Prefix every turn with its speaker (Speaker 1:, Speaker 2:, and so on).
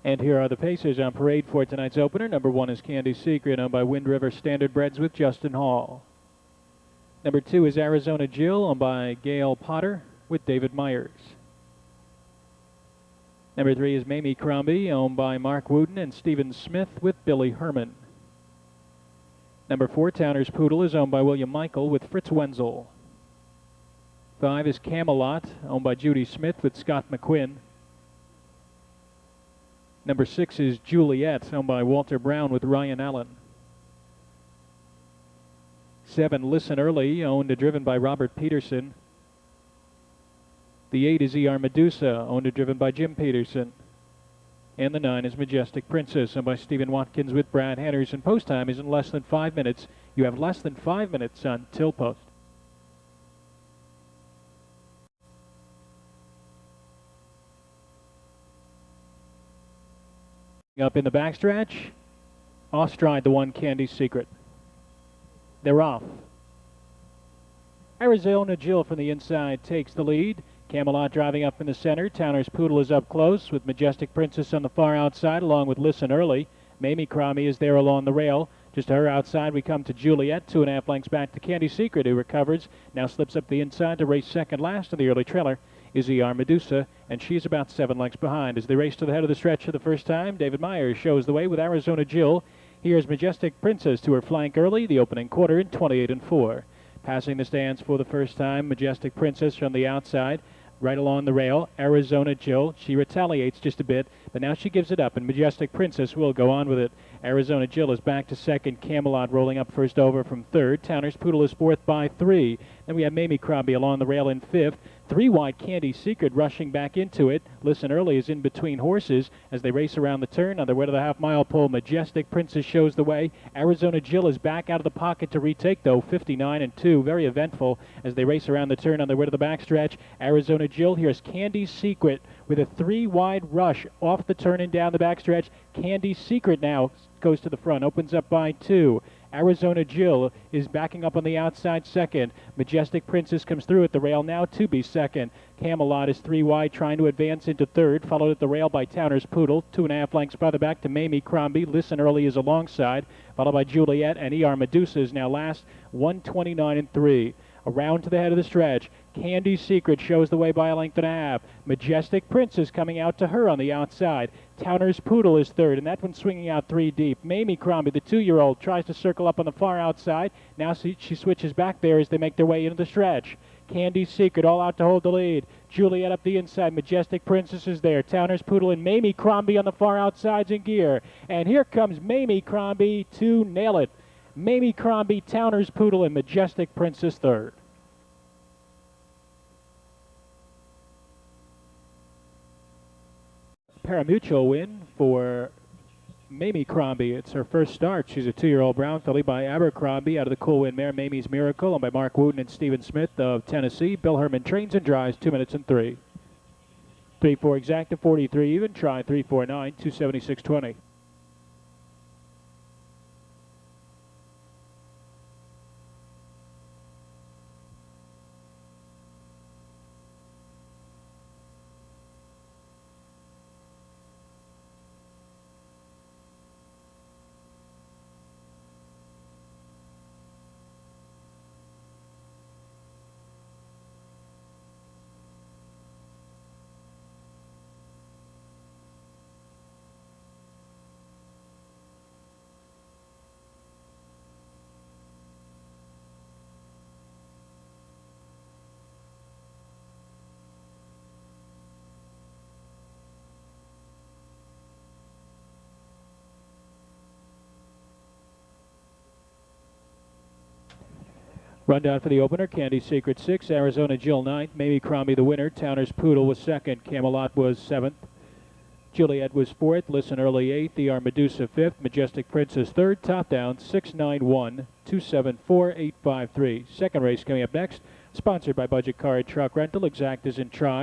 Speaker 1: And here are the paces on parade for tonight's opener. Number 1 is Candy Secret, owned by Wind River Standard Breds with Justin Hall. Number 2 is Arizona Jill, owned by Gail Potter with David Myers. Number 3 is MAMIECROMBIE, owned by Mark Wooten and Stephen Smith with Billy Herman. Number 4, Towner's Poodle, is owned by William Michael with Fritz Wenzel. 5 is Camelot, owned by Judy Smith with Scott McQuinn. Number 6 is Juliet, owned by Walter Brown with Ryan Allen. 7, Listen Early, owned and driven by Robert Peterson. The 8 is ER Medusa, owned and driven by Jim Peterson. And the 9 is Majestic Princess, owned by Stephen Watkins with Brad Henners. And post time is in less than 5 minutes. You have less than 5 minutes until post. Up in the backstretch, off stride the 1, Candy Secret. They're off. Arizona Jill from the inside takes the lead. Camelot driving up in the center. Towner's Poodle is up close with Majestic Princess on the far outside along with Listen Early. MAMIECROMBIE is there along the rail. Just to her outside we come to Juliet, 2.5 lengths back to Candy Secret, who recovers. Now slips up the inside to race second last in the early trailer is ER Medusa, and she's about 7 lengths behind. As they race to the head of the stretch for the first time, David Myers shows the way with Arizona Jill. Here's Majestic Princess to her flank early, the opening quarter in 28-4. Passing the stands for the first time, Majestic Princess from the outside, right along the rail. Arizona Jill, she retaliates just a bit, but now she gives it up, and Majestic Princess will go on with it. Arizona Jill is back to second. Camelot rolling up first over from third. Towner's Poodle is fourth by 3. Then we have MAMIECROMBIE along the rail in fifth. 3 wide Candy Secret rushing back into it. Listen Early is in between horses as they race around the turn on their way to the half-mile pole. Majestic Princess shows the way. Arizona Jill is back out of the pocket to retake, though, 59-2. Very eventful as they race around the turn on their way to the backstretch. Arizona Jill, here's Candy Secret with a 3 wide rush off the turn and down the backstretch. Candy Secret now goes to the front, opens up by 2. Arizona Jill is backing up on the outside second. Majestic Princess comes through at the rail now to be second. Camelot is 3 wide, trying to advance into third, followed at the rail by Towner's Poodle. 2.5 lengths farther back to MAMIECROMBIE. Listen Early is alongside, followed by Juliet, and ER Medusa is now last, 129-3. Around to the head of the stretch. Candy Secret shows the way by a length and a half. Majestic Princess coming out to her on the outside. Towner's Poodle is third, and that one's swinging out 3 deep. MAMIECROMBIE, the 2-year-old, tries to circle up on the far outside. Now she switches back there as they make their way into the stretch. Candy Secret all out to hold the lead. Juliet up the inside. Majestic Princess is there. Towner's Poodle and MAMIECROMBIE on the far outsides in gear. And here comes MAMIECROMBIE to nail it. MAMIECROMBIE, Towner's Poodle, and Majestic Princess third. Parimutuel win for MAMIECROMBIE. It's her first start. She's a 2-year-old brown filly by Abercrombie out of the Cool Wind mare Mamie's Miracle, owned by Mark Wooten and Stephen Smith of Tennessee. Bill Herman trains and drives 2 minutes and 3. 3-4 exacta, 43 even. Try 3-4-9, 276.20. Rundown for the opener: Candy Secret 6, Arizona Jill 9th, MAMIECROMBIE the winner, Towner's Poodle was 2nd, Camelot was 7th, Juliet was 4th, Listen Early 8th, ER Medusa 5th, Majestic Princess 3rd, top down 691 274 853. Second race coming up next, sponsored by Budget Car and Truck Rental. Exactas in Tri.